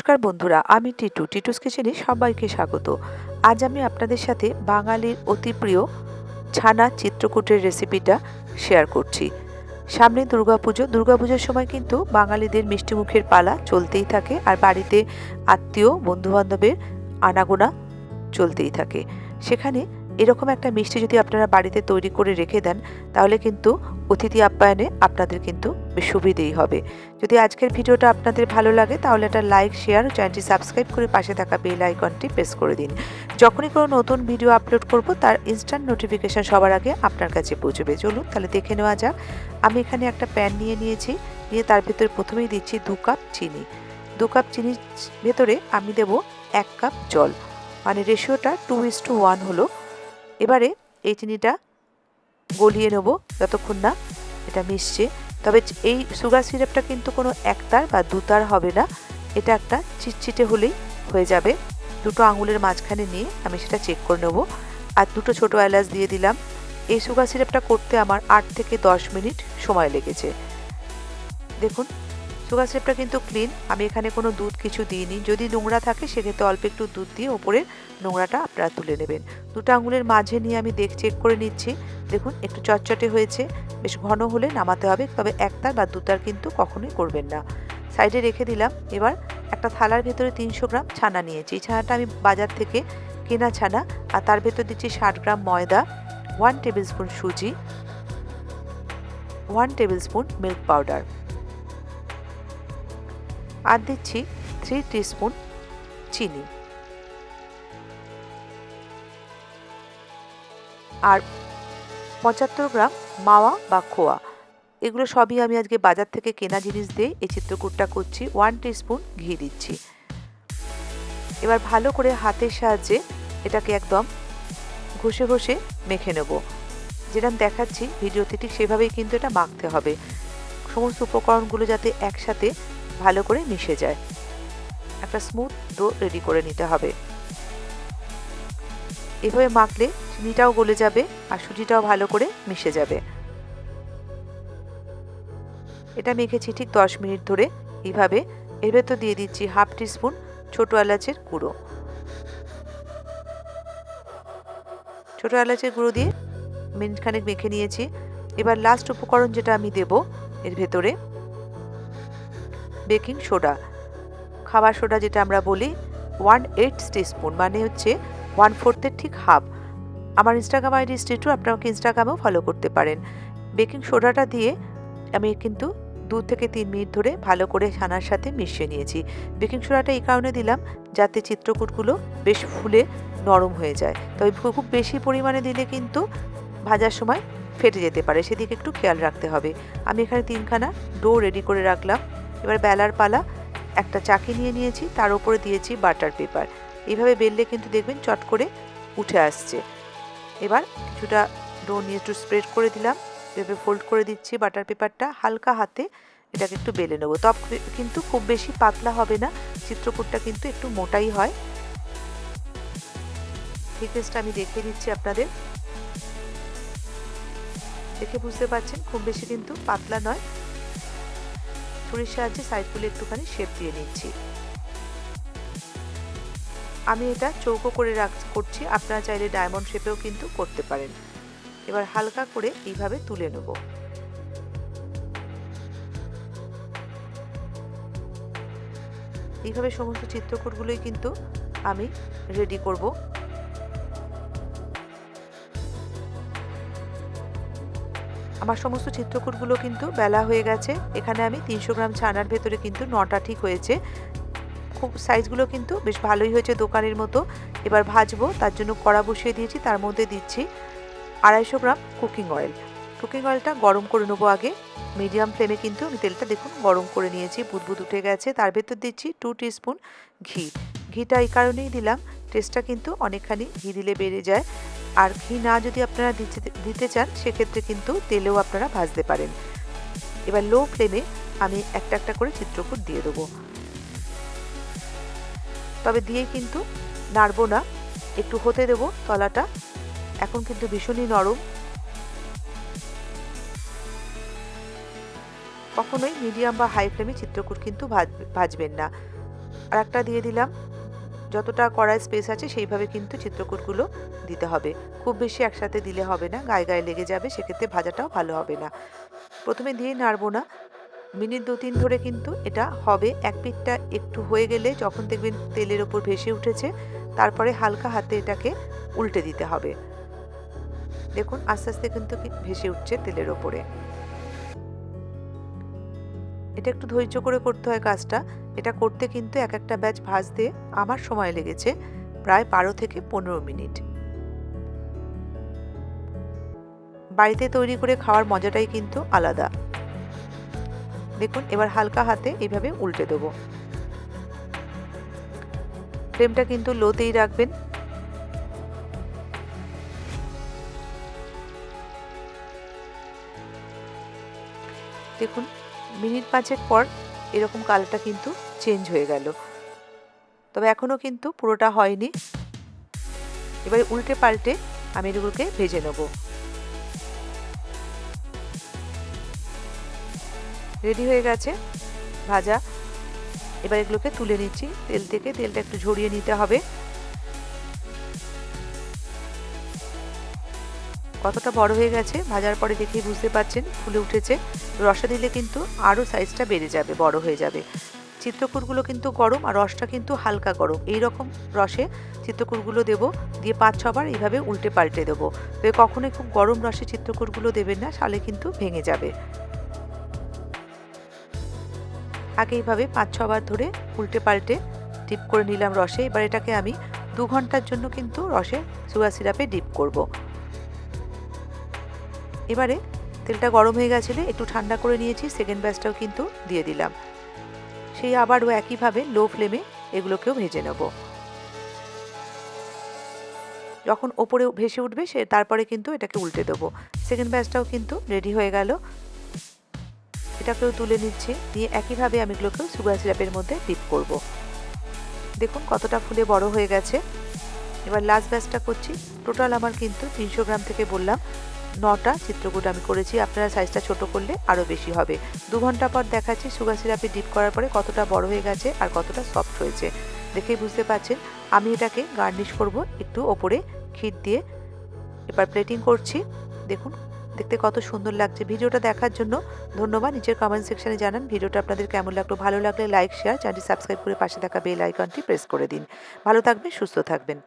নমস্কার বন্ধুরা, আমি টিটুস কিচেনে সবাইকে স্বাগত। আজ আমি আপনাদের সাথে বাঙালির অতি প্রিয় ছানা চিত্রকূটের রেসিপিটা শেয়ার করছি। সামনে দুর্গাপুজোর সময় কিন্তু বাঙালিদের মিষ্টি মুখের পালা চলতেই থাকে, আর বাড়িতে আত্মীয় বন্ধুবান্ধবের আনাগোনা চলতেই থাকে। সেখানে এরকম একটা মিষ্টি যদি আপনারা বাড়িতে তৈরি করে রেখে দেন, তাহলে কিন্তু অতিথি আপ্যায়নে আপনাদের কিন্তু বেশ সুবিধেই হবে। যদি আজকের ভিডিওটা আপনাদের ভালো লাগে, তাহলে একটা লাইক, শেয়ার ও চ্যানেলটি সাবস্ক্রাইব করে পাশে থাকা বেল আইকনটি প্রেস করে দিন। যখনই কোনো নতুন ভিডিও আপলোড করব, তার ইনস্ট্যান্ট নোটিফিকেশন সবার আগে আপনার কাছে পৌঁছবে। চলুন তাহলে দেখে নেওয়া যাক। আমি এখানে একটা প্যান নিয়ে তার ভেতরে প্রথমেই দিচ্ছি 2 কাপ চিনি। 2 কাপ চিনির ভেতরে আমি দেব 1 কাপ জল, মানে রেশিওটা 2:1 হলো। এবারে এই চিনিটা গলিয়ে নেব যতক্ষণ না এটা মিশছে। তবে এই সুগার সিরাপটা কিন্তু কোনো একতার বা দুতার হবে না, এটা একটা চিটচিটে হলেই হয়ে যাবে। দুটো আঙুলের মাঝখানে নিয়ে আমি সেটা চেক করে নেব। আর দুটো ছোটো এলাচ দিয়ে দিলাম। এই সুগার সিরাপটা করতে আমার 8 থেকে 10 মিনিট সময় লেগেছে। দেখুন, সুগার সিরাপটা কিন্তু ক্লিন, আমি এখানে কোনো দুধ কিছু দিইনি। যদি নোংরা থাকে সেক্ষেত্রে অল্প একটু দুধ দিয়ে ওপরের নোংরাটা আপনারা তুলে নেবেন। দুটো আঙুলের মাঝে নিয়ে আমি চেক করে নিচ্ছি। দেখুন, একটু চটচটে হয়েছে, বেশ ঘন হলে নামাতে হবে, তবে একতার বা দুতার কিন্তু কখনোই করবেন না। সাইডে রেখে দিলাম। এবার একটা থালার ভেতরে 300 গ্রাম ছানা নিয়েছি। এই ছানাটা আমি বাজার থেকে কেনা ছানা, আর তার ভেতর দিচ্ছি 60 গ্রাম ময়দা, 1 টেবিল স্পুন সুজি, 1 টেবিল স্পুন মিল্ক পাউডার, আর দিচ্ছি 3 টিস্পুন চিনি, আর 75 গ্রাম মাওয়া বা খোয়া। এগুলো সবই আমি আজকে বাজার থেকে কেনা জিনিস দিয়ে এই চিত্রকূটটা করছি। 1 টিস্পুন ঘি দিচ্ছি। এবার ভালো করে হাতের সাহায্যে এটাকে একদম ঘষে ঘষে মেখে নেব। যেরকম দেখাচ্ছি ভিডিওতে ঠিক সেভাবেই কিন্তু এটা মাখতে হবে, সমস্ত উপকরণগুলো যাতে একসাথে ভালো করে মিশে যায়। একটা স্মুথ ডো রেডি করে নিতে হবে। এভাবে মাখলে চিনিটাও গলে যাবে আর সুজিটাও ভালো করে মিশে যাবে। এটা মেখেছি ঠিক 10 মিনিট ধরে এইভাবে। এর ভেতর দিয়ে দিচ্ছি 1/2 টিস্পুন ছোটো এলাচের গুঁড়ো। ছোটো এলাচের গুঁড়ো দিয়ে মিনিটখানেক মেখে নিয়েছি। এবার লাস্ট উপকরণ যেটা আমি দেব এর ভেতরে, বেকিং সোডা, খাবার সোডা যেটা আমরা বলি, 1/8 টিস্পুন, মানে হচ্ছে 1/4 ঠিক হাফ। আমার ইনস্টাগ্রাম আইডি টিটু, আপনাকে ইনস্টাগ্রামেও ফলো করতে পারেন। বেকিং সোডাটা দিয়ে আমি কিন্তু 2 থেকে 3 মিনিট ধরে ভালো করে ছানার সাথে মিশিয়ে নিয়েছি। বেকিং সোডাটা এই কারণে দিলাম যাতে চিত্রকূটগুলো বেশ ফুলে নরম হয়ে যায়। তবে খুব বেশি পরিমাণে দিলে কিন্তু ভাজার সময় ফেটে যেতে পারে, সেদিকে একটু খেয়াল রাখতে হবে। আমি এখানে 3খানা ডো রেডি করে রাখলাম। এবার বেলার পালা। একটা চাকি নিয়েছি, তার উপরে দিয়েছি বাটার পেপার। এইভাবে বেললে কিন্তু দেখবেন চট করে উঠে আসছে। এবার কিছুটা ডো নিয়ে একটু স্প্রেড করে দিলাম, এভাবে ফোল্ড করে দিচ্ছি বাটার পেপারটা। হালকা হাতে এটাকে একটু বেলে নেবো, তবে কিন্তু খুব বেশি পাতলা হবে না, চিত্রকূটটা কিন্তু একটু মোটাই হয়। থিকনেসটা আমি দেখিয়ে দিচ্ছি আপনাদের, দেখে বুঝতে পারছেন খুব বেশি কিন্তু পাতলা নয়। ছুরির সাহায্যে সাইডগুলো একটুখানি শেপ দিয়ে নিচ্ছি। আমি এটা চৌকো করে করছি, আপনারা চাইলে ডায়মন্ড শেপেও কিন্তু করতে পারেন। এবার হালকা করে এইভাবে তুলে নেব। এইভাবে সমস্ত চিত্রকূটগুলোই কিন্তু আমি রেডি করব। আমার সমস্ত চিত্রকূটগুলো কিন্তু বেলা হয়ে গেছে। এখানে আমি 300 গ্রাম ছানার ভেতরে কিন্তু 9টা ঠিক হয়েছে। খুব সাইজগুলো কিন্তু বেশ ভালোই হয়েছে, দোকানের মতো। এবার ভাজবো, তার জন্য কড়া বসিয়ে দিয়েছি, তার মধ্যে দিচ্ছি 250 গ্রাম কুকিং অয়েল। কুকিং অয়েলটা গরম করে নেবো আগে। মিডিয়াম ফ্লেমে কিন্তু আমি তেলটা দেখুন গরম করে নিয়েছি, বুদবুদ উঠে গেছে। তার ভেতর দিচ্ছি 2 টিস্পুন ঘি। ঘিটা এই কারণেই দিলাম, টেস্টটা কিন্তু অনেকখানি ঘি দিলে বেড়ে যায়। আর ঘি না যদি আপনারা দিতে চান, সেক্ষেত্রে কিন্তু তেলেও আপনারা ভাজতে পারেন। এবার লো ফ্লেমে আমি একটা একটা করে চিত্রকূট দিয়ে দেবো, তবে দিয়ে কিন্তু নাড়বো না, একটু হতে দেবো তলাটা। এখন কিন্তু ভীষণই নরম, কখনোই মিডিয়াম বা হাই ফ্লেমে চিত্রকূট কিন্তু ভাজবেন না। আর একটা দিয়ে দিলাম। যতটা কড়াই স্পেস আছে সেইভাবে কিন্তু চিত্রকূটগুলো দিতে হবে। খুব বেশি একসাথে দিলে হবে না, গায়ে গায়ে লেগে যাবে, সেক্ষেত্রে ভাজাটাও ভালো হবে না। প্রথমে দিয়ে নাড়বো না, মিনিট 2-3 ধরে কিন্তু এটা হবে। এক পিঠটা একটু হয়ে গেলে যখন দেখবেন তেলের ওপর ভেসে উঠেছে, তারপরে হালকা হাতে এটাকে উল্টে দিতে হবে। দেখুন আস্তে আস্তে কিন্তু ভেসে উঠছে তেলের ওপরে। এটা একটু ধৈর্য করে করতে হয় কাজটা। এটা করতে কিন্তু এক একটা ব্যাচ ভাজতে আমার সময় লেগেছে প্রায় 12 থেকে 15 মিনিট। বাড়িতে তৈরি করে খাওয়ার মজাটাই কিন্তু আলাদা। দেখুন এবার হালকা হাতে এইভাবে উল্টে দেবো। ফ্লেমটা কিন্তু লোতেই রাখবেন। দেখুন মিনিট 5 পর এরকম কালারটা কিন্তু চেঞ্জ হয়ে গেল, তবে এখনো কিন্তু পুরোটা হয়নি। এবার উল্টে পাল্টে আমি এগুলোকে ভেজে নেব। রেডি হয়ে গেছে ভাজা। এবার এগুলোকে তুলে নিচ্ছি তেল থেকে। তেলটা একটু ঝরিয়ে নিতে হবে। কতটা বড় হয়ে গেছে ভাজার পরে দেখেই বুঝতে পারছেন, ফুলে উঠেছে। রসা দিলে কিন্তু আরও সাইজটা বেড়ে যাবে, বড় হয়ে যাবে। চিত্রকূটগুলো কিন্তু গরম আর রসটা কিন্তু হালকা গরম। এই রকম রসে চিত্রকূটগুলো দেবো, দিয়ে 5-6 বার এইভাবে উল্টে পাল্টে দেবো। তবে কখনোই খুব গরম রসে চিত্রকূটগুলো দেবেন না, তাহলে কিন্তু ভেঙে যাবে। আগে এইভাবে 5-6 বার ধরে উল্টে পাল্টে ডিপ করে নিলাম রসে। এবার এটাকে আমি 2 ঘন্টার জন্য কিন্তু রসে সুগার সিরাপে ডিপ করব। এবারে তেলটা গরম হয়ে গেছিলে একটু ঠান্ডা করে নিয়েছি, সেকেন্ড ব্যাচটাও কিন্তু দিয়ে দিলাম। সেই আবারও একইভাবে লো ফ্লেমে এগুলোকেও ভেজে নেব। যখন ওপরে ভেসে উঠবে তারপরে কিন্তু এটাকে উল্টে দেবো। সেকেন্ড ব্যাচটাও কিন্তু রেডি হয়ে গেল। এটাকেও তুলে নিচ্ছি, দিয়ে একইভাবে আমি এগুলোকেও সুগার সিরাপের মধ্যে ডিপ করব। দেখুন কতটা ফুলে বড় হয়ে গেছে। এবার লাস্ট ব্যাচটা করছি। টোটাল আমার কিন্তু 300 গ্রাম থেকে বললাম 9টা চিত্রকূট আমি করেছি। আপনারা সাইজটা ছোট করলে আরও বেশি হবে। 2 ঘন্টা পর দেখাচ্ছি সুগার সিরাপে ডিপ করার পরে কতটা বড় হয়ে গেছে আর কতটা সফট হয়েছে। দেখেই বুঝতে পারছেন। আমি এটাকে গার্নিশ করব একটু ওপরে ক্ষীর দিয়ে। এবার প্লেটিং করছি। দেখুন দেখতে কত সুন্দর লাগছে। ভিডিওটা দেখার জন্য ধন্যবাদ। নিচের কমেন্ট সেকশনে জানান ভিডিওটা আপনাদের কেমন লাগলো। ভালো লাগলে লাইক, শেয়ার, চ্যানেলটি সাবস্ক্রাইব করে পাশে থাকা বেল আইকনটি প্রেস করে দিন। ভালো থাকবেন, সুস্থ থাকবেন।